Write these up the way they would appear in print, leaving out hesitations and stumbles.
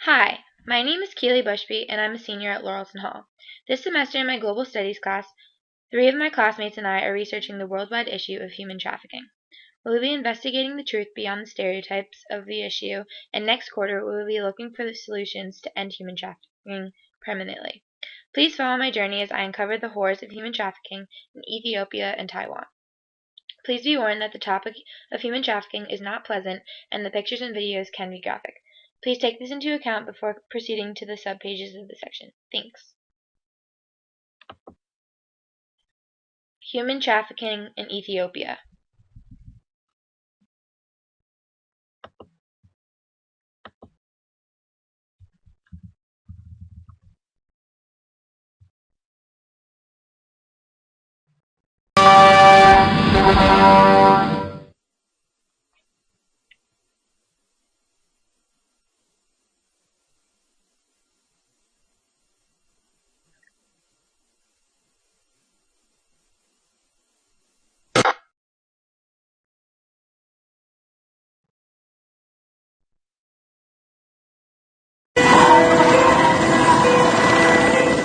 Hi, my name is Keely Bushby, and I'm a senior at Laurelton Hall. This semester in my Global Studies class, 3 of my classmates and I are researching the worldwide issue of human trafficking. We'll be investigating the truth beyond the stereotypes of the issue, and next quarter we will be looking for the solutions to end human trafficking permanently. Please follow my journey as I uncover the horrors of human trafficking in Ethiopia and Taiwan. Please be warned that the topic of human trafficking is not pleasant, and the pictures and videos can be graphic. Please take this into account before proceeding to the subpages of the section. Thanks. Human trafficking in Ethiopia.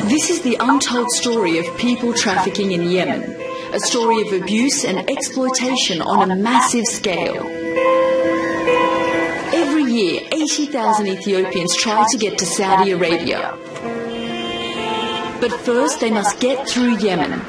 This is the untold story of people trafficking in Yemen, a story of abuse and exploitation on a massive scale. Every year, 80,000 Ethiopians try to get to Saudi Arabia. But first they must get through Yemen.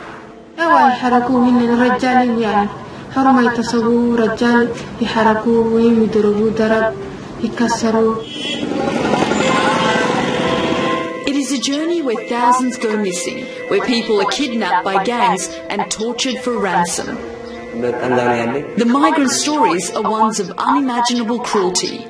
It is a journey where thousands go missing, where people are kidnapped by gangs and tortured for ransom. The migrant stories are ones of unimaginable cruelty.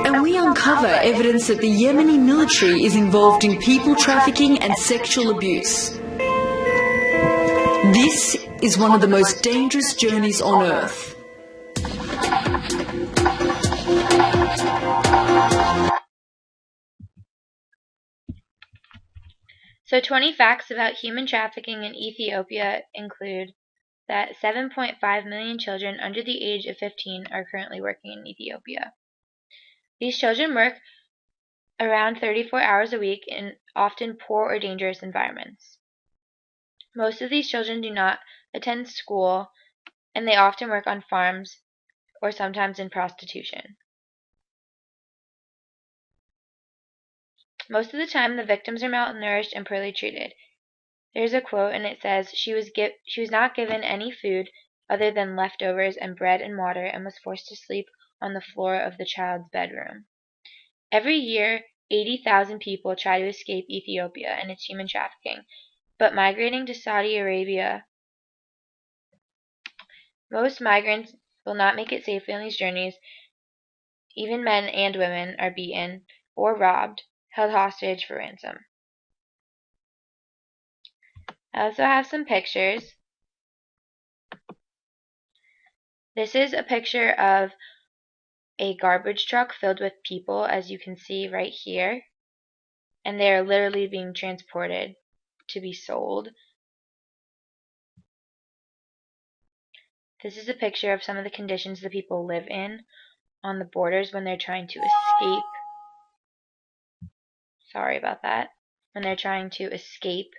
And we uncover evidence that the Yemeni military is involved in people trafficking and sexual abuse. This is one of the most dangerous journeys on earth. So 20 facts about human trafficking in Ethiopia include that 7.5 million children under the age of 15 are currently working in Ethiopia. These children work around 34 hours a week in often poor or dangerous environments. Most of these children do not attend school, and they often work on farms or sometimes in prostitution. Most of the time, the victims are malnourished and poorly treated. There's a quote, and it says, she was not given any food other than leftovers and bread and water, and was forced to sleep on the floor of the child's bedroom. Every year, 80,000 people try to escape Ethiopia and its human trafficking, but migrating to Saudi Arabia, most migrants will not make it safely on these journeys. Even men and women are beaten or robbed, held hostage for ransom. I also have some pictures. This is a picture of a garbage truck filled with people, as you can see right here, and they are literally being transported to be sold. This is a picture of some of the conditions the people live in on the borders when they're trying to escape. Sorry about that. When they're trying to escape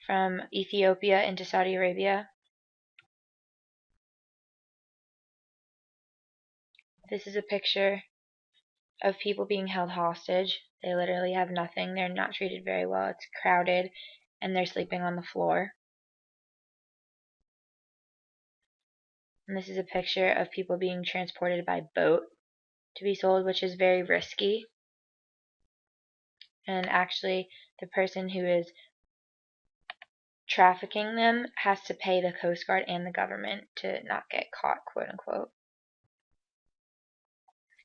from Ethiopia into Saudi Arabia. This is a picture of people being held hostage. They literally have nothing. They're not treated very well. It's crowded, and they're sleeping on the floor. And this is a picture of people being transported by boat to be sold, which is very risky. And actually, the person who is trafficking them has to pay the Coast Guard and the government to not get caught, quote unquote.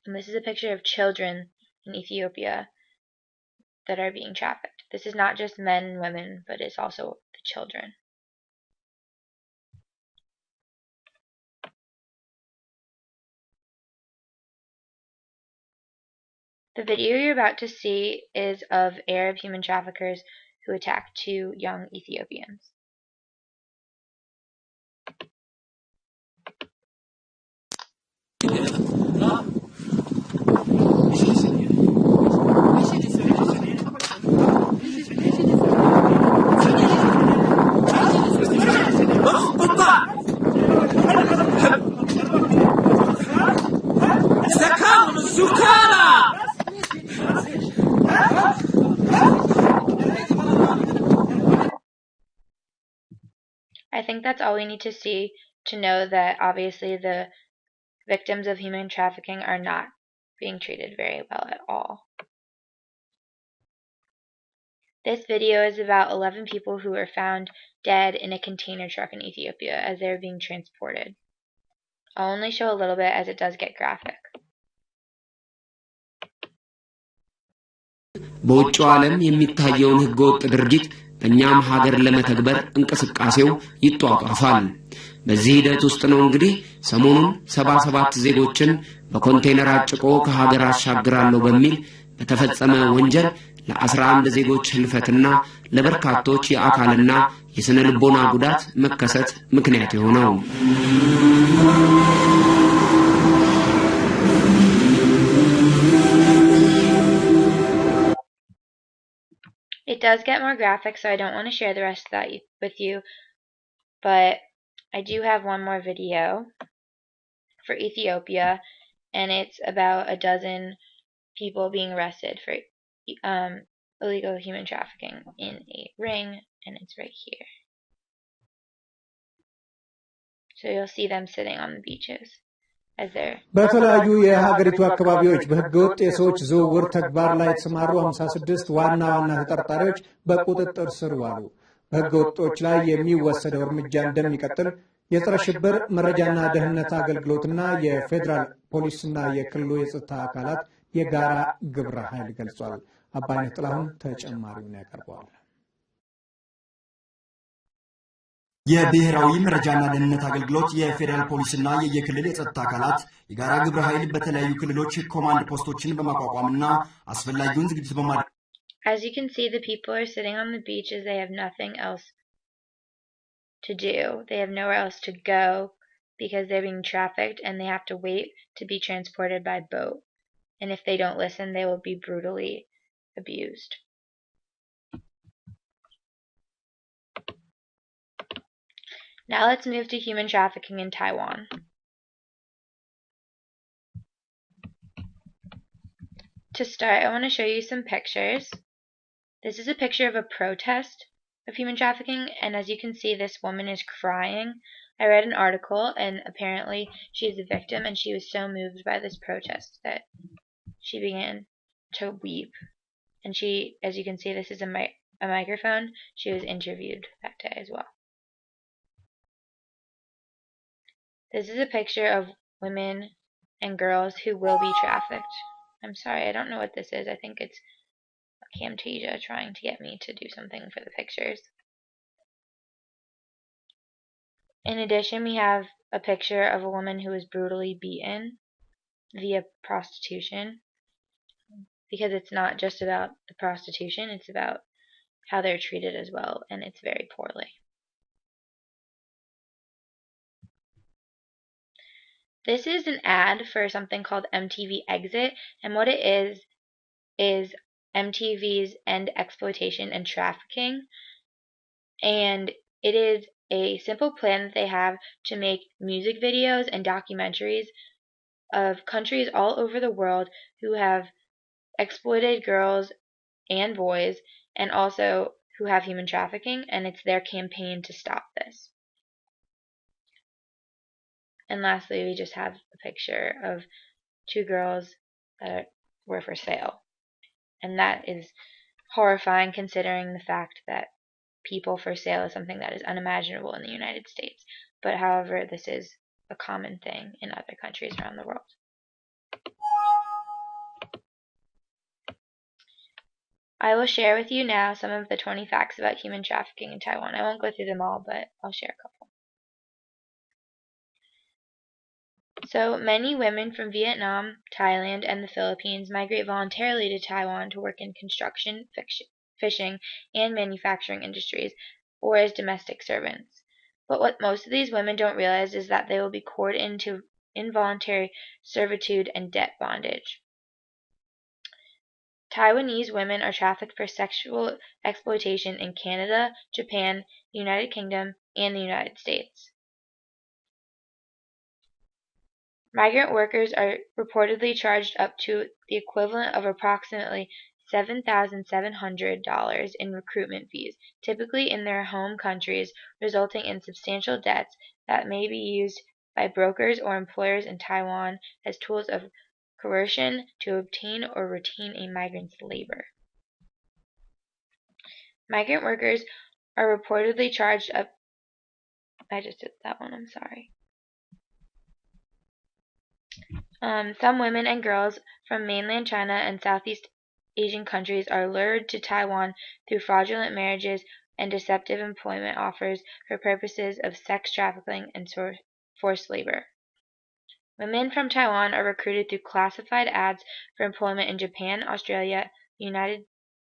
And this is a picture of children in Ethiopia that are being trafficked. This is not just men and women, but it's also the children. The video you're about to see is of Arab human traffickers who attacked 2 young Ethiopians. I think that's all we need to see to know that obviously the victims of human trafficking are not being treated very well at all. This video is about 11 people who were found dead in a container truck in Ethiopia as they were being transported. I'll only show a little bit as it does get graphic. በውጭው ዓለም የሚታየውን ህገወጥ ድርጊት በእኛም ሀገር ለመተግበር እንቅስቃሴው ይጧጧፋል። በዚህ ሂደት ውስጥ ነው እንግዲህ ሰሞኑን 77 ዜጎችን በኮንቴነር አጭቆ ከሀገር አሻግራለሁ በሚል በተፈጸመ ወንጀል ለ11 ዜጎች ህልፈትና ለበርካቶች የአካልና የስነ ልቦና ጉዳት መከሰት ምክንያት የሆነው። It does get more graphic, so I don't want to share the rest of that with you, but I do have one more video for Ethiopia, and it's about a dozen people being arrested for illegal human trafficking in a ring, and it's right here. So you'll see them sitting on the beaches. በተለያዩ የሀገሪቱ አካባቢዎች በህገወጥ የሰዎች ዝውውር ተግባር ላይ የተሰማሩ 56 ዋና ተጠርጣሪዎች በቁጥጥር ስር ዋሉ። በህገወጦች ላይ የሚወሰደው እርምጃ እንደሚቀጥል የጸረ ሽብር መረጃና ደህንነት አገልግሎትና የፌደራል ፖሊስና የክልሉ የጸጥታ አካላት የጋራ ግብረ ኃይል ገልጿል። አባይነህ ጥላሁን ተጨማሪውን ያቀርባል። የብሔራዊ መረጃና ደህንነት አገልግሎት የፌደራል ፖሊስና የክልል የጸጥታ አካላት የጋራ ግብረ ኃይል በተለያዩ ክልሎች ኮማንድ ፖስቶችን በማቋቋምና አስፈላጊውን ዝግጅት በማድረግ As you can see, the people are sitting on the beaches. They have nothing else to do. They have nowhere else to go because they're being trafficked and they have to wait to be transported by boat. And if they don't listen, they will be brutally abused. Now let's move to human trafficking in Taiwan. To start, I want to show you some pictures. This is a picture of a protest of human trafficking, and as you can see, this woman is crying. I read an article, and apparently she's a victim, and she was so moved by this protest that she began to weep. And she, as you can see, this is a microphone. She was interviewed that day as well. This is a picture of women and girls who will be trafficked. I'm sorry, I don't know what this is. I think it's Camtasia trying to get me to do something for the pictures. In addition, we have a picture of a woman who was brutally beaten via prostitution, because it's not just about the prostitution, it's about how they're treated as well, and it's very poorly. This is an ad for something called MTV Exit, and what it is MTV's end exploitation and trafficking, and it is a simple plan that they have to make music videos and documentaries of countries all over the world who have exploited girls and boys, and also who have human trafficking, and it's their campaign to stop this. And lastly, we just have a picture of 2 girls that were for sale. And that is horrifying considering the fact that people for sale is something that is unimaginable in the United States. But however, this is a common thing in other countries around the world. I will share with you now some of the 20 facts about human trafficking in Taiwan. I won't go through them all, but I'll share a couple. So many women from Vietnam, Thailand, and the Philippines migrate voluntarily to Taiwan to work in construction, fishing, and manufacturing industries, or as domestic servants. But what most of these women don't realize is that they will be coerced into involuntary servitude and debt bondage. Taiwanese women are trafficked for sexual exploitation in Canada, Japan, the United Kingdom, and the United States. Migrant workers are reportedly charged up to the equivalent of approximately $7,700 in recruitment fees, typically in their home countries, resulting in substantial debts that may be used by brokers or employers in Taiwan as tools of coercion to obtain or retain a migrant's labor. Migrant workers are reportedly charged up. I just did that one, I'm sorry. Some women and girls from mainland China and Southeast Asian countries are lured to Taiwan through fraudulent marriages and deceptive employment offers for purposes of sex trafficking and forced labor. Women from Taiwan are recruited through classified ads for employment in Japan, Australia, the United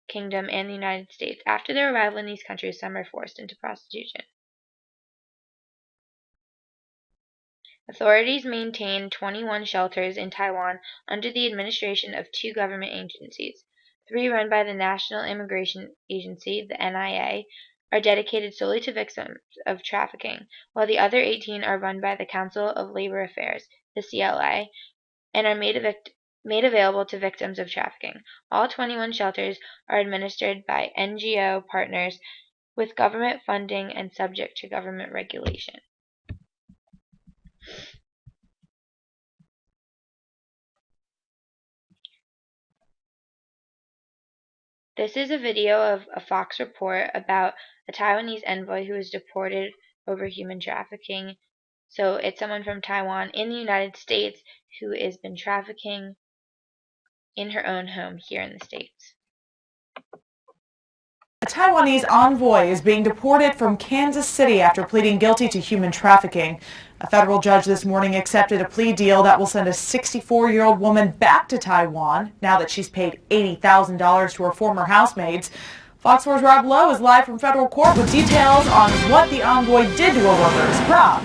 Kingdom, and the United States. After their arrival in these countries, some are forced into prostitution. Authorities maintain 21 shelters in Taiwan under the administration of 2 government agencies. 3 run by the National Immigration Agency, the NIA, are dedicated solely to victims of trafficking, while the other 18 are run by the Council of Labor Affairs, the CLA, and are made available to victims of trafficking. All 21 shelters are administered by NGO partners with government funding and subject to government regulation. This is a video of a Fox report about a Taiwanese envoy who was deported over human trafficking. So it's someone from Taiwan in the United States who has been trafficking in her own home here in the States. A Taiwanese envoy is being deported from Kansas City after pleading guilty to human trafficking. A federal judge this morning accepted a plea deal that will send a 64-year-old woman back to Taiwan now that she's paid $80,000 to her former housemaids. Fox 4's Rob Lowe is live from federal court with details on what the envoy did to her workers. Rob.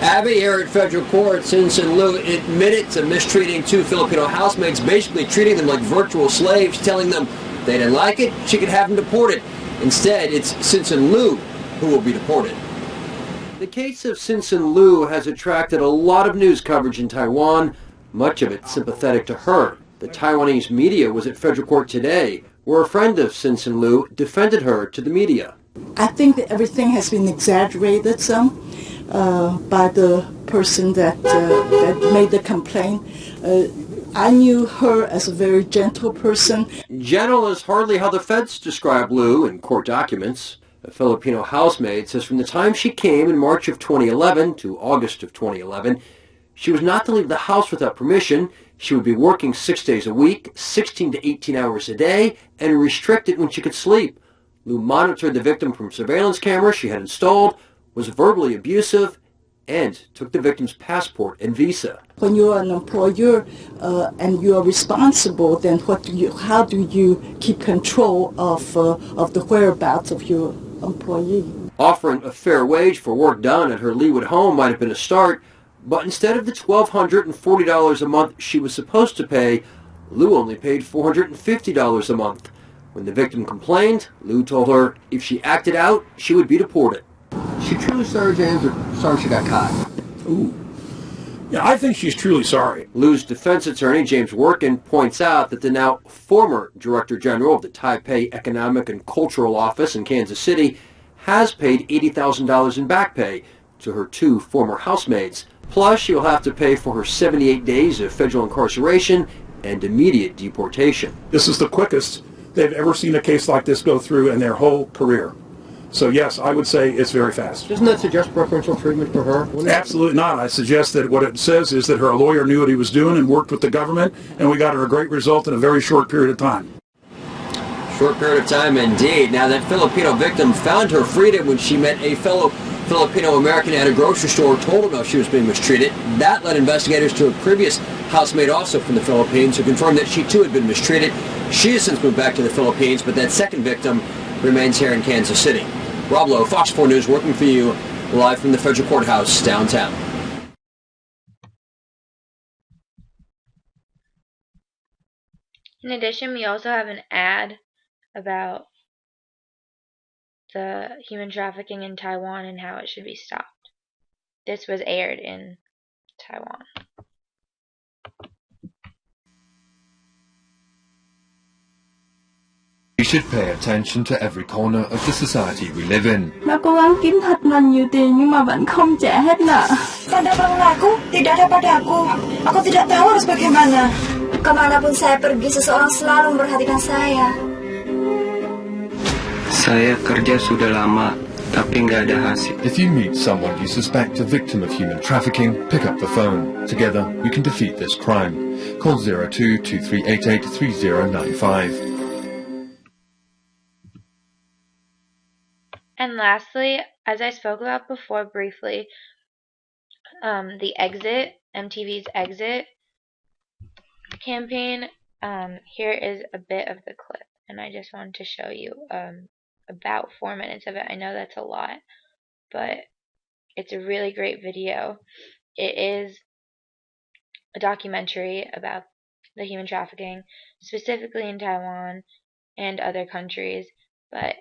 Abby, here at federal court, Sinson Liu admitted to mistreating 2 Filipino housemates, basically treating them like virtual slaves, telling them they didn't like it, she could have them deported. Instead, it's Sinson Liu who will be deported. The case of Sinson Liu has attracted a lot of news coverage in Taiwan, much of it sympathetic to her. The Taiwanese media was at federal court today, where a friend of Sinson Liu defended her to the media. I think that everything has been exaggerated some by the person that made the complaint. I knew her as a very gentle person. Gentle is hardly how the feds describe Liu in court documents. A Filipino housemaid says from the time she came in March of 2011 to August of 2011, she was not to leave the house without permission. She would be working 6 days a week, 16 to 18 hours a day, and restricted when she could sleep. Liu monitored the victim from surveillance cameras she had installed, was verbally abusive, and took the victim's passport and visa. When you are an employer and you are responsible, then how do you keep control of the whereabouts of your employee? Offering a fair wage for work done at her Leawood home might have been a start, but instead of the $1,240 a month she was supposed to pay, Liu only paid $450 a month. When the victim complained, Liu told her if she acted out, she would be deported. She truly sorry, James, or sorry she got caught? Ooh. Yeah, I think she's truly sorry. Liu's defense attorney, James Workin, points out that the now former Director General of the Taipei Economic and Cultural Office in Kansas City has paid $80,000 in back pay to her 2 former housemaids. Plus, she will have to pay for her 78 days of federal incarceration and immediate deportation. This is the quickest they've ever seen a case like this go through in their whole career. So yes, I would say it's very fast. Doesn't that suggest preferential treatment for her? Absolutely not. I suggest that what it says is that her lawyer knew what he was doing and worked with the government, and we got her a great result in a very short period of time. Short period of time indeed. Now, that Filipino victim found her freedom when she met a fellow Filipino-American at a grocery store, told him how she was being mistreated. That led investigators to a previous housemaid also from the Philippines who confirmed that she too had been mistreated. She has since moved back to the Philippines, but that second victim remains here in Kansas City. Rob Lowe, Fox 4 News, working for you live from the federal courthouse downtown. In addition, we also have an ad about the human trafficking in Taiwan and how it should be stopped. This was aired in Taiwan. should pay attention to every corner of the society we live in. Đã cố gắng kiếm thật là nhiều tiền nhưng mà vẫn không trả hết nợ. Pada mengaku tidak ada padaku. Aku tidak tahu harus bagaimana. Kemanapun saya pergi, seseorang selalu memperhatikan saya. Saya kerja sudah lama, tapi nggak ada hasil. If you meet someone you suspect a victim of human trafficking, pick up the phone. Together, we can defeat this crime. Call 02-2388-3095. And lastly, as I spoke about before briefly, the Exit, MTV's Exit campaign, here is a bit of the clip, and I just wanted to show you about 4 minutes of it. I know that's a lot, but it's a really great video. It is a documentary about the human trafficking, specifically in Taiwan and other countries, but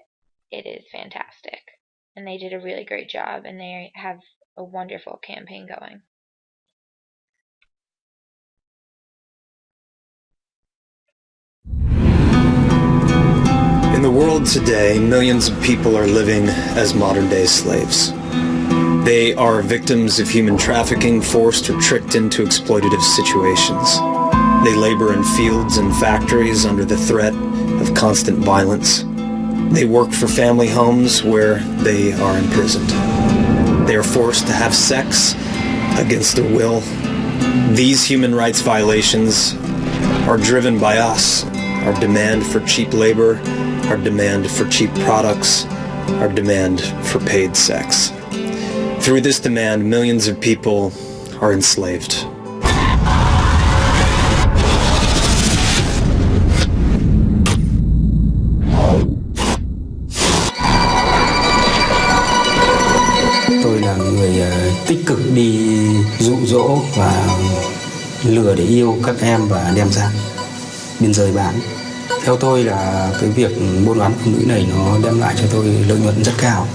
it is fantastic, and they did a really great job, and they have a wonderful campaign going. In the world today, millions of people are living as modern-day slaves. They are victims of human trafficking, forced or tricked into exploitative situations. They labor in fields and factories under the threat of constant violence. They work for family homes where they are imprisoned. They are forced to have sex against their will. These human rights violations are driven by us, our demand for cheap labor, our demand for cheap products, our demand for paid sex. Through this demand, millions of people are enslaved. Tôi là người tích cực đi dụ dỗ và lừa để yêu các em và đem sang biên giới bán. Theo tôi là cái việc buôn bán phụ nữ này nó đem lại cho tôi lợi nhuận rất cao.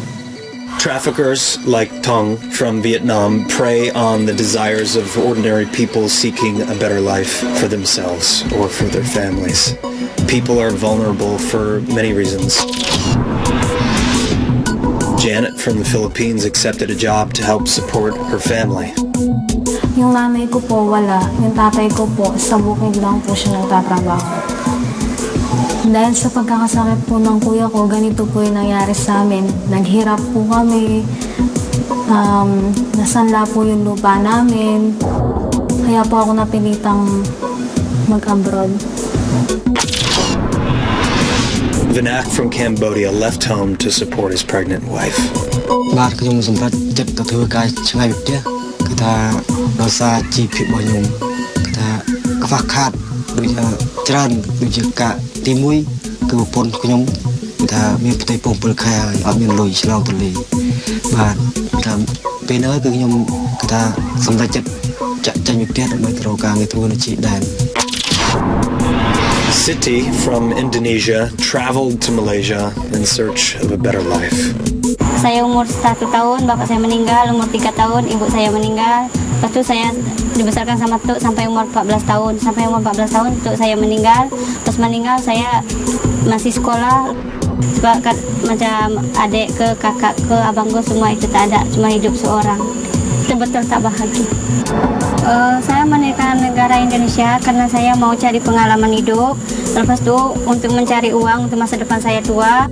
Traffickers like Tong from Vietnam prey on the desires of ordinary people seeking a better life for themselves or for their families. People are vulnerable for many reasons. Janet from the Philippines accepted a job to help support her family. Yung nanay ko po wala, yung tatay ko po sa bukid lang po siya nagtatrabaho. Dahil sa pagkakasakit po ng kuya ko, ganito po yung nangyari sa amin. Naghirap po kami, nasanla po yung lupa namin, kaya po ako napilitang mag-abroad. Vinac from Cambodia left home to support his pregnant wife. Bạn có dùng vật chất các thứ cái ngay việc kia, người ta nói ra chi phí bao nhiêu, người ta các phát khát, đối với tràn, đối với cả tim mũi, cứ một pon của nhóm, người ta miền tây phong bờ khai ở miền lồi chỉ lòng tuần lì, và người ta bên nơi cứ nhóm người ta dùng vật chất chạy chạy việc kia mới từ đầu cả người thua nó chỉ đàn. Siti from Indonesia traveled to Malaysia in search of a better life. Saya umur 1 tahun, bapak saya meninggal, umur 3 tahun, ibu saya meninggal. Lepas itu saya dibesarkan sama tuk sampai umur 14 tahun. Sampai umur 14 tahun tuk saya meninggal. Terus meninggal saya masih sekolah. Macam adik ke, kakak ke, abang ke, semua itu tak ada. Cuma hidup seorang. Betul-betul tak bahagia. Saya meninggalkan negara Indonesia karena saya mau cari pengalaman hidup. Lepas itu untuk mencari uang untuk masa depan saya tua.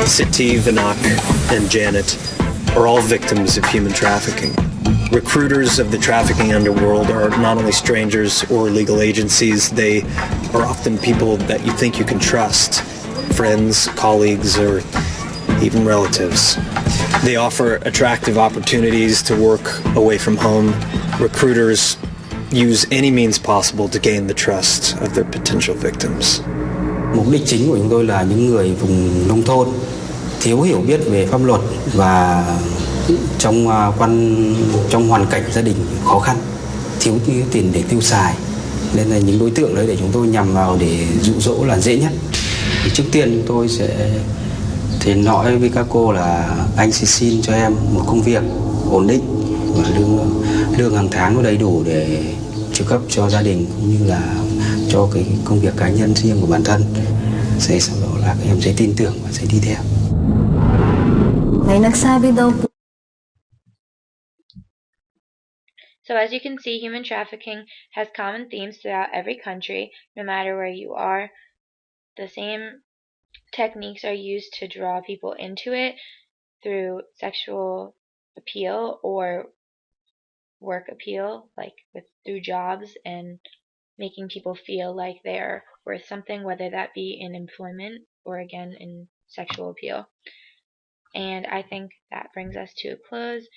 Siti, Vinac, and Janet are all victims of human trafficking. Recruiters of the trafficking underworld are not only strangers or legal agencies, they are often people that you think you can trust, friends, colleagues, or even relatives. They offer attractive opportunities to work away from home. Recruiters use any means possible to gain the trust of their potential victims. Mục đích chính của chúng tôi là những người vùng nông thôn thiếu hiểu biết về pháp luật và trong hoàn cảnh gia đình khó khăn, thiếu tiền để tiêu xài, nên là những đối tượng đấy để chúng tôi nhằm vào để dụ dỗ là dễ nhất. Thì trước tiên chúng tôi sẽ nói với các cô là anh sẽ xin cho em một công việc ổn định và lương hàng tháng nó đầy đủ để chu cấp cho gia đình cũng như là cho cái công việc cá nhân riêng của bản thân. Sau đó là các em sẽ tin tưởng và sẽ đi theo. May nagsabi daw po. So as you can see, human trafficking has common themes throughout every country, no matter where you are. The same techniques are used to draw people into it through sexual appeal or work appeal, like through jobs and making people feel like they're worth something, whether that be in employment or again in sexual appeal. And I think that brings us to a close.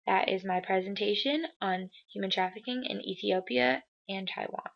That is my presentation on human trafficking in Ethiopia and Taiwan.